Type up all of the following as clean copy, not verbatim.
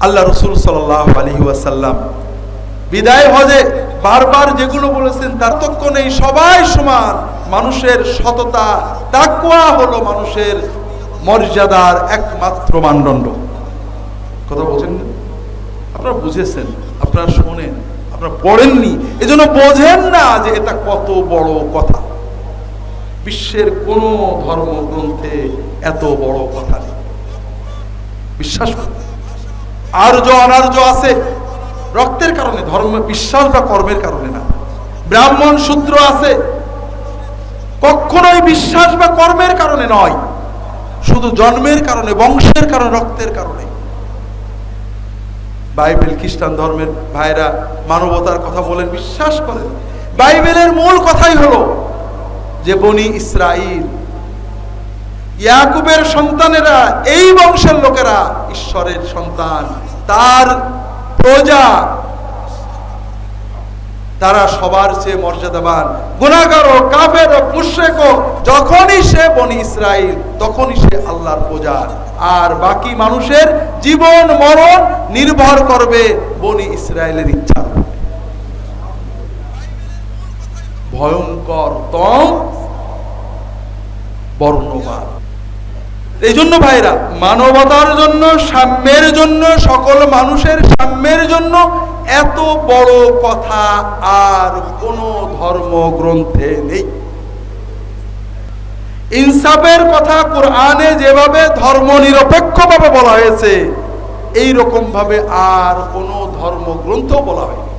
আল্লাহ রাসূল সাল্লাল্লাহু আলাইহি ওয়াসাল্লাম বিদায় হজে বারবার যেগুলো বলেছেন তার তর্ক নেই, সবাই সমান। মানুষের সততা, তাকওয়া হলো মানুষের মর্যাদার একমাত্র মানদণ্ড। কথা বলছেন না? আপনারা বুঝেছেন, আপনারা শোনেন, আপনারা পড়েননি, এজন্য বোঝেন না যে এটা কত বড় কথা। বিশ্বের কোন ধর্মগ্রন্থে এত বড় কথা নেই, বিশ্বাস করুন। আর্য অনার্য আছে রক্তের কারণে, ধর্ম বিশ্বাস বা কর্মের কারণে না। ব্রাহ্মণ শূদ্র আছে কখনোই বিশ্বাস বা কর্মের কারণে নয়, শুধু জন্মের কারণে, বংশের কারণে, রক্তের কারণে। বাইবেল খ্রিস্টান ধর্মের ভাইরা মানবতার কথা বলেন, বিশ্বাস করেন। বাইবেলের মূল কথাই হলো যে বনি ইসরাইল, ইয়াকুবের সন্তানেরা, এই বংশের লোকেরা ঈশ্বরের সন্তান, তার প্রজা, তারা সবার চেয়ে মর্যাদাবান। গুনাহগার ও কাফের ও মুশরিক যখনই সে বনি ইসরাইল, তখনই সে আল্লাহর প্রজা। আর বাকি মানুষের জীবন মরণ নির্ভর করবে বনি ইসরাইলের ইচ্ছা। ভয়ঙ্কর তম বর্ণবাদ। এই জন্য ভাইরা, মানবতার জন্য, সাম্যের জন্য, সকল মানুষের সাম্যের জন্য এত বড় কথা আর কোন ধর্মগ্রন্থে নেই। ইনসাফের কথা কোরআনে যেভাবে ধর্ম নিরপেক্ষভাবে বলা হয়েছে, এই রকম ভাবে আর কোন ধর্মগ্রন্থ বলা হয়নি।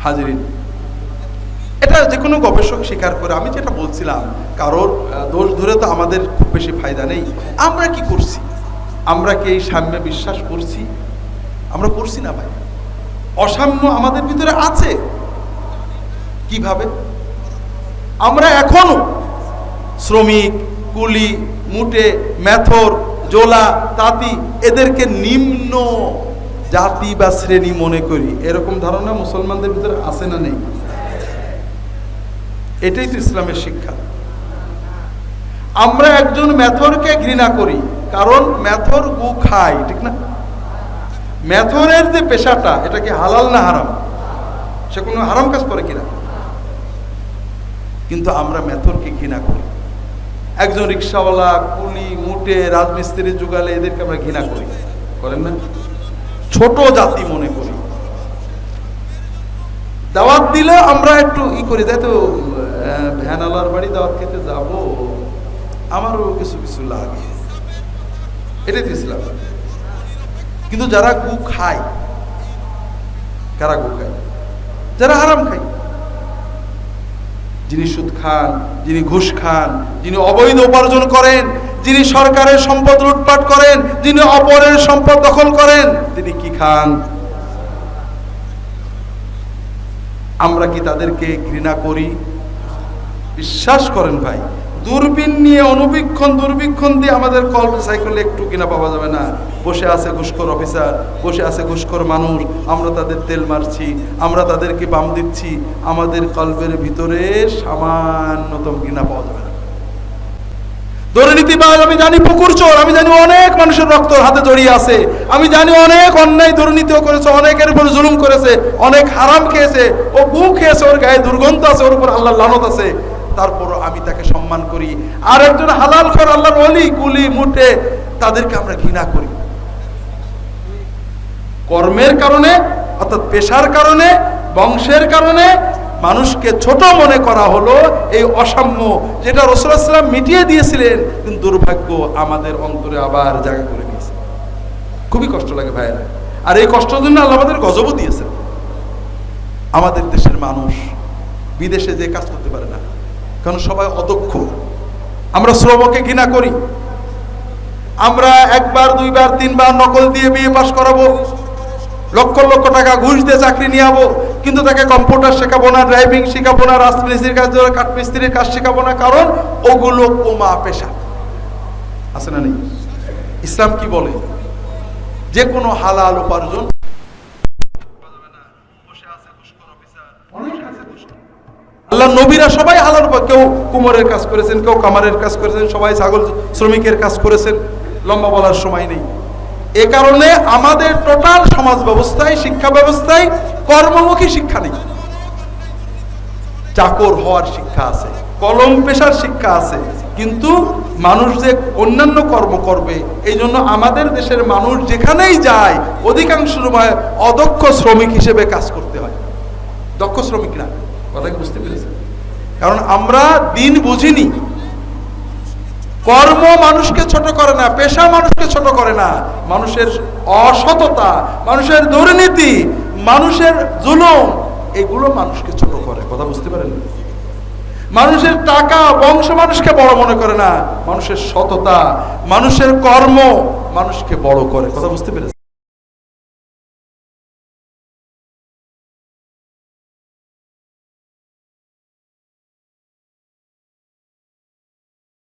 হাজিরিন, এটা যে কোনো গবেষক স্বীকার করে। আমি যেটা বলছিলাম, কারোর দোষ ধরে তো আমাদের খুব বেশি ফায়দা নেই। আমরা কি করছি? আমরা কি এই সাম্যে বিশ্বাস করছি? আমরা করছি না ভাই। অসাম্য আমাদের ভিতরে আছে। কিভাবে? আমরা এখনো শ্রমিক, কুলি, মুটে, মেথর, জোলা, তাঁতি এদেরকে নিম্ন জাতি বা শ্রেণী মনে করি। এরকম ধারণা মুসলমানদের ভিতরে আছে না নেই? এটাই তো ইসলামের শিক্ষা। আমরা একজন মেথরকে ঘৃণা করি, কারণ মেথর গু খায়, ঠিক না? মেথরের যে পেশাটা, এটা কি হালাল না হারাম? সে কোনো হারাম কাজ করে কিনা? কিন্তু আমরা মেথরকে ঘৃণা করি। একজন রিক্সাওয়ালা, কুলি, মুটে, রাজমিস্ত্রি, যুগালে এদেরকে আমরা ঘৃণা করি, করেন না? ছোট জাতি মনে করি। দাওয়াত দিলে আমরা একটু ই করি, তাই তো ভ্যানওয়ালার বাড়ি দাওয়াত খেতে যাব, আমারও কিছু কিছু লাগে। এটাই তো ইসলাম। কিন্তু যারা গু খায়, কারা গু খায়? যারা হারাম খায়। যিনি সুদ খান, যিনি ঘুষ খান, যিনি অবৈধ উপার্জন করেন, যিনি সরকারের সম্পদ লুটপাট করেন, যিনি অপরের সম্পদ দখল করেন, তিনি কি খান? আমরা কি তাদেরকে ঘৃণা করি? বিশ্বাস করেন ভাই, দূরবীন নিয়ে দুর্বীক্ষণ দিয়ে আমাদের কল্প সাইকেলে একটু কিনা পাওয়া যাবে না। বসে আছে ঘুষখোর অফিসার, বসে আছে ঘুষখোর মানুষ, আমরা তাদের তেল মারছি, আমরা তাদেরকে বাম দিচ্ছি, আমাদের কল্পের ভিতরে সামান্যতম ঘৃণা পাওয়া যাবে না। দুর্নীতিবাজ, আমি জানি পুকুর চোর, আমি জানি অনেক মানুষের রক্ত হাতে জড়িয়ে আছে, আমি জানি অনেক অন্যায় দুর্নীতিও করেছে, অনেকের উপর জুলুম করেছে, অনেক হারাম খেয়েছে, ও গু খেয়েছে, ওর গায়ে দুর্গন্ধ আছে, ওর উপর আল্লাহর লানত আছে, তারপরও আমি তাকে সম্মান করি। আর একজন হালাল খোর, আল্লাহর ওলি, কুলি, মুটে, তাদেরকে আমরা ঘৃণা করি। কর্মের কারণে, অর্থাৎ পেশার কারণে, বংশের কারণে মানুষকে ছোট মনে করা হলো এই অসাম্য, যেটা রাসূলুল্লাহ সাল্লাল্লাহু আলাইহি ওয়াসাল্লাম মিটিয়ে দিয়েছিলেন, কিন্তু দুর্ভাগ্য আমাদের অন্তরে আবার জায়গা করে নিয়েছে। খুবই কষ্ট লাগে ভাইয়েরা। আর এই কষ্টের জন্য আল্লাহ আমাদের গজবও দিয়েছেন। আমাদের দেশের মানুষ বিদেশে যে কাজ করতে পারে না, কারণ সবাই অদক্ষ। আমরা শ্রমকে ঘৃণা করি। আমরা একবার, দুইবার, তিনবার নকল দিয়ে বিয়ে পাশ করাবো, লক্ষ লক্ষ টাকা ঘুষ দিয়ে চাকরি নিয়ে যাবো, কিন্তু তাকে কম্পিউটার শেখাবো না, ড্রাইভিং শেখাবো না, রাজমিস্ত্রির কাজ, কাঠমিস্ত্রির কাজ শেখাবো না, কারণ ওগুলো কোমা পেশা। আছে না নেই? ইসলাম কি বলে? যে কোনো হালাল উপার্জন। আল্লাহ নবীরা সবাই হালাল, কেউ কুমোরের কাজ করেছেন, কেউ কামারের কাজ করেছেন, সবাই ছাগল শ্রমিকের কাজ করেছেন, লম্বা বলার সময় নেই। এ কারণে আমাদের টোটাল সমাজ ব্যবস্থায়, শিক্ষা ব্যবস্থায় কর্মমুখী শিক্ষা নেই। চাকর হওয়ার শিক্ষা আছে, কলম পেশার শিক্ষা আছে, কিন্তু মানুষ যে অন্যান্য কর্ম করবে, এই জন্য আমাদের দেশের মানুষ যেখানেই যায় অধিকাংশ সময় অদক্ষ শ্রমিক হিসেবে কাজ করতে হয়। দক্ষ শ্রমিক না, কথা কি বুঝতে পেরেছেন? কারণ আমরা দিন বুঝিনি। কর্ম মানুষকে ছোট করে না, পেশা মানুষকে ছোট করে না। মানুষের অসততা, মানুষের দুর্নীতি, মানুষের জুলুম, এগুলো মানুষকে ছোট করে। কথা বুঝতে পারেন? মানুষের টাকা, বংশ মানুষকে বড় মনে করে না, মানুষের সততা, মানুষের কর্ম মানুষকে বড় করে। কথা বুঝতে পেরেছেন?